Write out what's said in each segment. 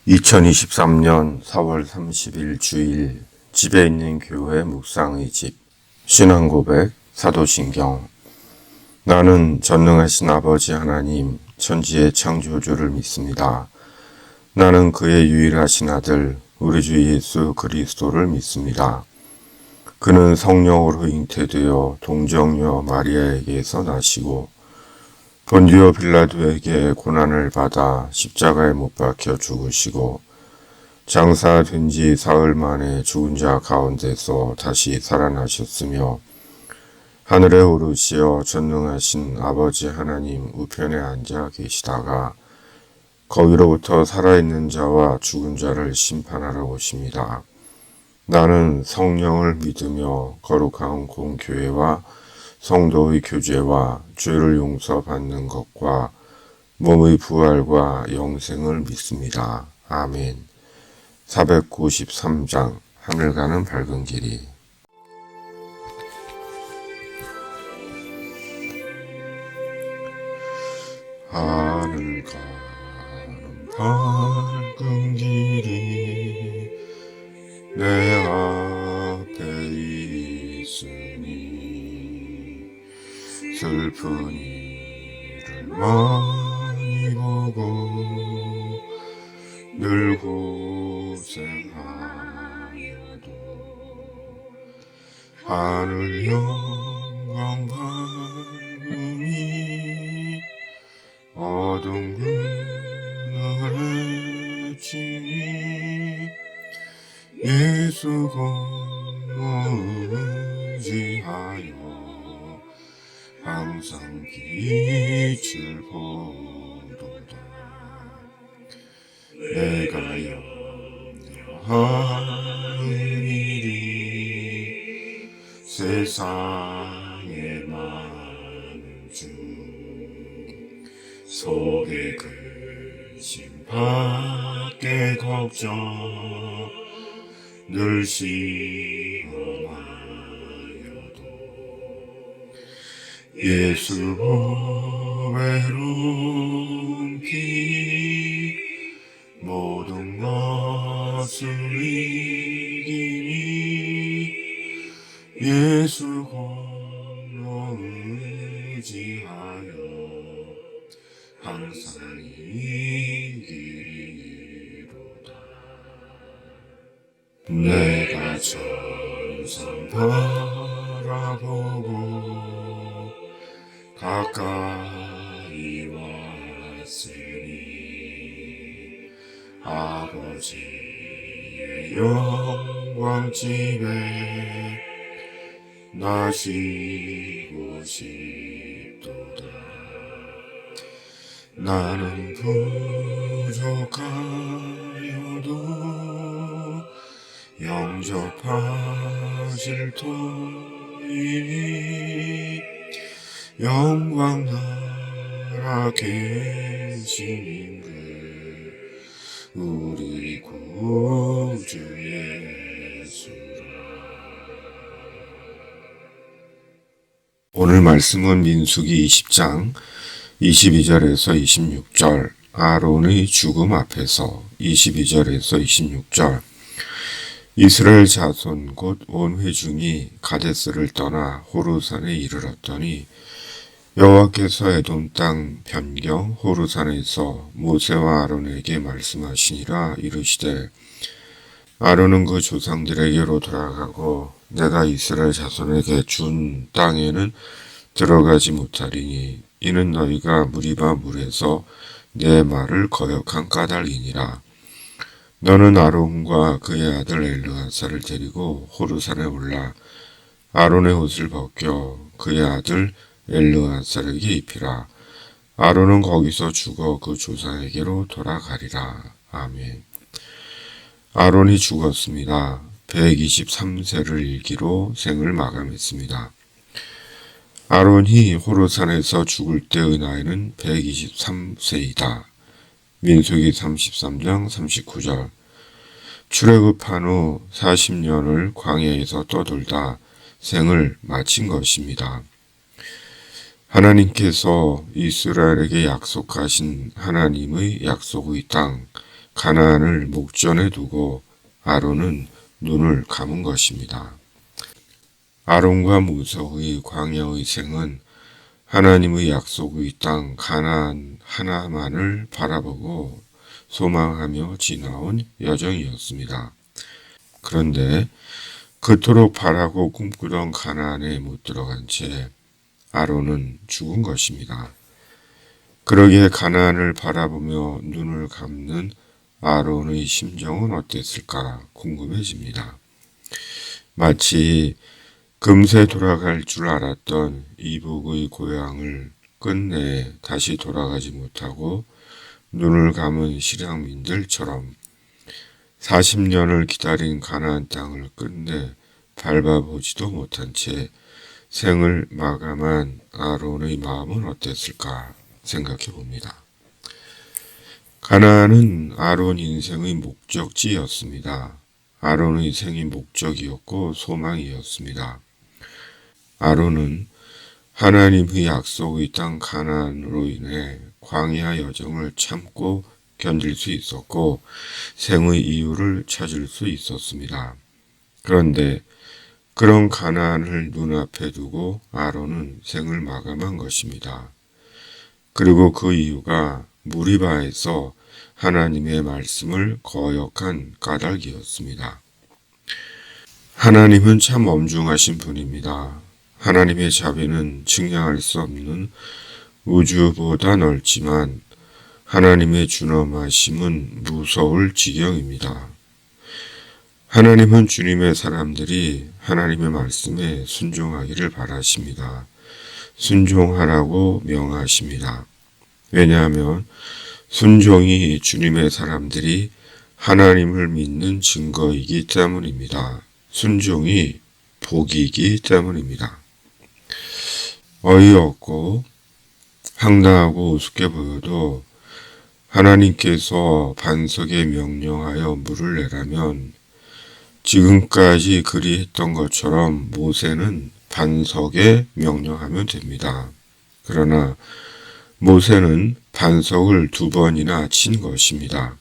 2023년 4월 30일 주일 집에 있는 교회 묵상의 집 신앙고백 사도신경. 나는 전능하신 아버지 하나님 천지의 창조주를 믿습니다. 나는 그의 유일하신 아들 우리 주 예수 그리스도를 믿습니다. 그는 성령으로 잉태되어 동정녀 마리아에게서 나시고 본디오 빌라도에게 고난을 받아 십자가에 못 박혀 죽으시고 장사된 지 사흘 만에 죽은 자 가운데서 다시 살아나셨으며 하늘에 오르시어 전능하신 아버지 하나님 우편에 앉아 계시다가 거기로부터 살아있는 자와 죽은 자를 심판하러 오십니다. 나는 성령을 믿으며 거룩한 공교회와 성도의 교제와 죄를 용서받는 것과 몸의 부활과 영생을 믿습니다. 아멘. 493장 하늘 가는 밝은 길이. 하늘 가는 밝은 길이 내 앞에 있으니 슬픈 일을 많이 보고 늘 고생하여도 하늘 영광 밝음이 어두운 그늘에 지니 예수 공로 의지하여 항상 빛을 보도다. 내가 염려하는 일이 세상에 많은 중 속에 근심 밖에 걱정 늘 시험하여도 예수 보배로운 피 모든 것을 이기니 예수 공로 의지하여 항상 이기리로다. 내가 천상 바라보고 가까이 왔으니 아버지의 영광집에 나시고 싶도다. 나는 부족하여도 영접하실 터이니 영광 나라 계신 그 우리 구주 예수라. 오늘 말씀은 민수기 20장 22절에서 26절, 아론의 죽음 앞에서 22절에서 26절. 이스라엘 자손 곧 온 회중이 가데스를 떠나 호르산에 이르렀더니 여호와께서 에돔 땅 변경 호르산에서 모세와 아론에게 말씀하시니라. 이르시되 아론은 그 조상들에게로 돌아가고 내가 이스라엘 자손에게 준 땅에는 들어가지 못하리니 이는 너희가 무리바 물에서 내 말을 거역한 까닭이니라. 너는 아론과 그의 아들 엘르아사를 데리고 호르산에 올라 아론의 옷을 벗겨 그의 아들 엘르아사에게 입히라. 아론은 거기서 죽어 그 조상에게로 돌아가리라. 아멘. 아론이 죽었습니다. 123세를 일기로 생을 마감했습니다. 아론이 호르산에서 죽을 때의 나이는 123세이다. 민수기 33장 39절. 출애굽한 후 40년을 광야에서 떠돌다 생을 마친 것입니다. 하나님께서 이스라엘에게 약속하신 하나님의 약속의 땅 가나안을 목전에 두고 아론은 눈을 감은 것입니다. 아론과 모세의 광야의 생은 하나님의 약속의 땅 가나안 하나만을 바라보고 소망하며 지나온 여정이었습니다. 그런데 그토록 바라고 꿈꾸던 가나안에 못 들어간 채 아론은 죽은 것입니다. 그러기에 가나안을 바라보며 눈을 감는 아론의 심정은 어땠을까 궁금해집니다. 마치 금세 돌아갈 줄 알았던 이복의 고향을 끝내 다시 돌아가지 못하고 눈을 감은 실향민들처럼 40년을 기다린 가나안 땅을 끝내 밟아보지도 못한 채 생을 마감한 아론의 마음은 어땠을까 생각해 봅니다. 가나안은 아론 인생의 목적지였습니다. 아론의 생이 목적이었고 소망이었습니다. 아론은 하나님의 약속의 땅 가나안으로 인해 광야 여정을 참고 견딜 수 있었고 생의 이유를 찾을 수 있었습니다. 그런데 그런 가나안을 눈앞에 두고 아론은 생을 마감한 것입니다. 그리고 그 이유가 무리바에서 하나님의 말씀을 거역한 까닭이었습니다. 하나님은 참 엄중하신 분입니다. 하나님의 자비는 측량할 수 없는 우주보다 넓지만 하나님의 준엄하심은 무서울 지경입니다. 하나님은 주님의 사람들이 하나님의 말씀에 순종하기를 바라십니다. 순종하라고 명하십니다. 왜냐하면 순종이 주님의 사람들이 하나님을 믿는 증거이기 때문입니다. 순종이 복이기 때문입니다. 어이없고 황당하고 우습게 보여도 하나님께서 반석에 명령하여 물을 내라면 지금까지 그리했던 것처럼 모세는 반석에 명령하면 됩니다. 그러나 모세는 반석을 2번이나 친 것입니다.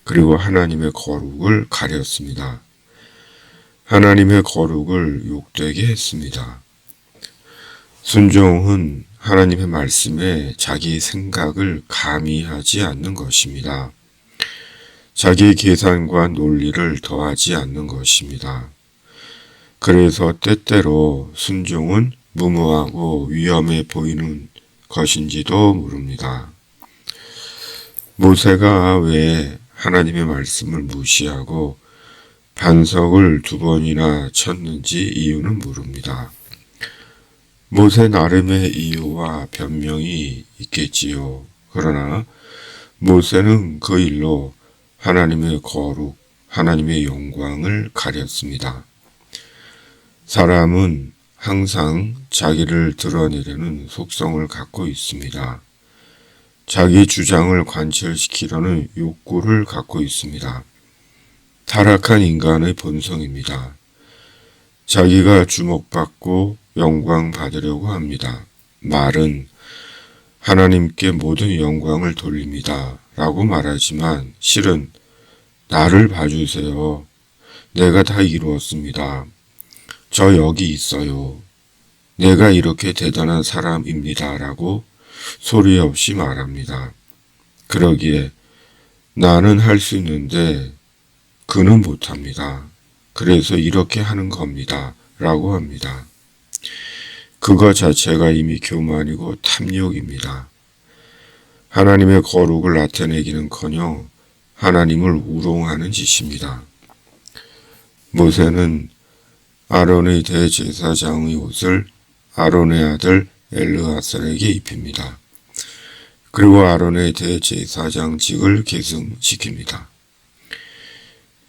그리고 하나님의 거룩을 가렸습니다. 하나님의 거룩을 욕되게 했습니다. 순종은 하나님의 말씀에 자기 생각을 가미하지 않는 것입니다. 자기 계산과 논리를 더하지 않는 것입니다. 그래서 때때로 순종은 무모하고 위험해 보이는 것인지도 모릅니다. 모세가 왜 하나님의 말씀을 무시하고 반석을 2번이나 쳤는지 이유는 모릅니다. 모세 나름의 이유와 변명이 있겠지요. 그러나 모세는 그 일로 하나님의 거룩, 하나님의 영광을 가렸습니다. 사람은 항상 자기를 드러내려는 속성을 갖고 있습니다. 자기 주장을 관철시키려는 욕구를 갖고 있습니다. 타락한 인간의 본성입니다. 자기가 주목받고 영광 받으려고 합니다. 말은 하나님께 모든 영광을 돌립니다. 라고 말하지만 실은 나를 봐주세요. 내가 다 이루었습니다. 저 여기 있어요. 내가 이렇게 대단한 사람입니다. 라고 소리 없이 말합니다. 그러기에 나는 할 수 있는데 그는 못합니다. 그래서 이렇게 하는 겁니다. 라고 합니다. 그거 자체가 이미 교만이고 탐욕입니다. 하나님의 거룩을 나타내기는커녕 하나님을 우롱하는 짓입니다. 모세는 아론의 대제사장의 옷을 아론의 아들 엘르아살에게 입힙니다. 그리고 아론의 대제사장직을 계승시킵니다.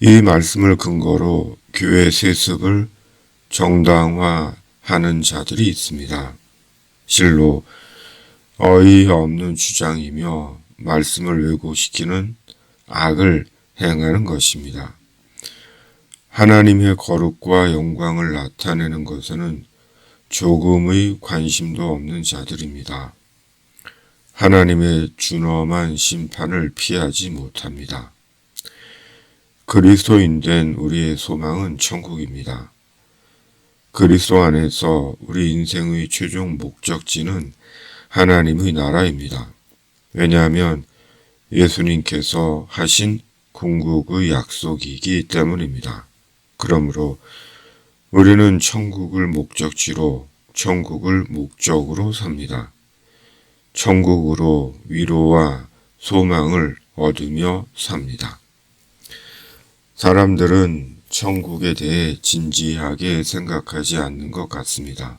이 말씀을 근거로 교회 세습을 정당화하는 자들이 있습니다. 실로 어이없는 주장이며 말씀을 왜곡시키는 악을 행하는 것입니다. 하나님의 거룩과 영광을 나타내는 것에는 조금의 관심도 없는 자들입니다. 하나님의 준엄한 심판을 피하지 못합니다. 그리스도인 된 우리의 소망은 천국입니다. 그리스도 안에서 우리 인생의 최종 목적지는 하나님의 나라입니다. 왜냐하면 예수님께서 하신 궁극의 약속이기 때문입니다. 그러므로 우리는 천국을 목적지로, 천국을 목적으로 삽니다. 천국으로 위로와 소망을 얻으며 삽니다. 사람들은 천국에 대해 진지하게 생각하지 않는 것 같습니다.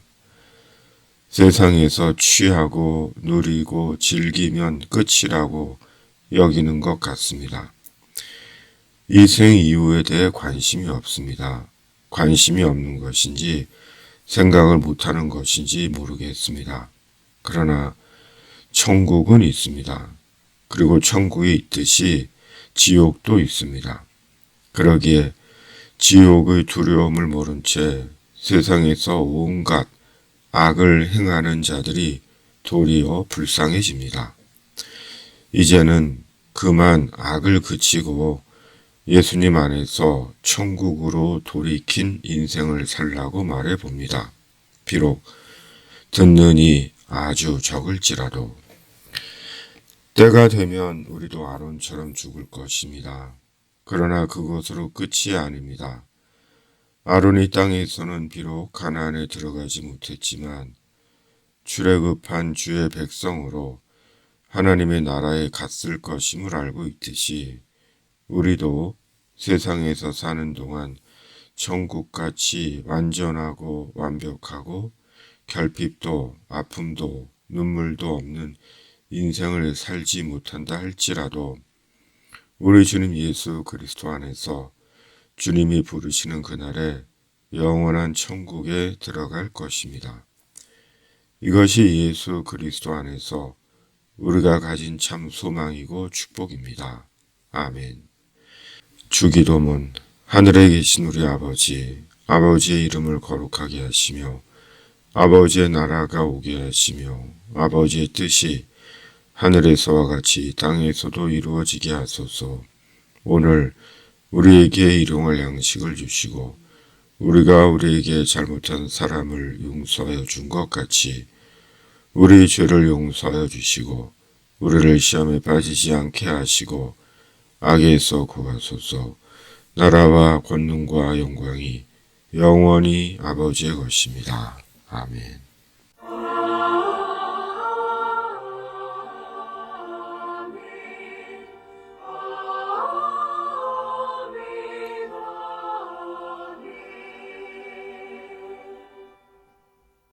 세상에서 취하고 누리고 즐기면 끝이라고 여기는 것 같습니다. 이 생 이후에 대해 관심이 없습니다. 관심이 없는 것인지 생각을 못하는 것인지 모르겠습니다. 그러나 천국은 있습니다. 그리고 천국이 있듯이 지옥도 있습니다. 그러기에 지옥의 두려움을 모른 채 세상에서 온갖 악을 행하는 자들이 도리어 불쌍해집니다. 이제는 그만 악을 그치고 예수님 안에서 천국으로 돌이킨 인생을 살라고 말해 봅니다. 비록 듣는 이 아주 적을지라도. 때가 되면 우리도 아론처럼 죽을 것입니다. 그러나 그것으로 끝이 아닙니다. 아론이 땅에서는 비록 가나안에 들어가지 못했지만 출애굽한 주의 백성으로 하나님의 나라에 갔을 것임을 알고 있듯이 우리도 세상에서 사는 동안 천국같이 완전하고 완벽하고 결핍도 아픔도 눈물도 없는 인생을 살지 못한다 할지라도 우리 주님 예수 그리스도 안에서 주님이 부르시는 그날에 영원한 천국에 들어갈 것입니다. 이것이 예수 그리스도 안에서 우리가 가진 참 소망이고 축복입니다. 아멘. 주기도문. 하늘에 계신 우리 아버지, 아버지의 이름을 거룩하게 하시며 아버지의 나라가 오게 하시며 아버지의 뜻이 하늘에서와 같이 땅에서도 이루어지게 하소서. 오늘 우리에게 일용할 양식을 주시고 우리가 우리에게 잘못한 사람을 용서하여 준 것 같이 우리 죄를 용서하여 주시고 우리를 시험에 빠지지 않게 하시고 악에서 구하소서. 나라와 권능과 영광이 영원히 아버지의 것입니다. 아멘.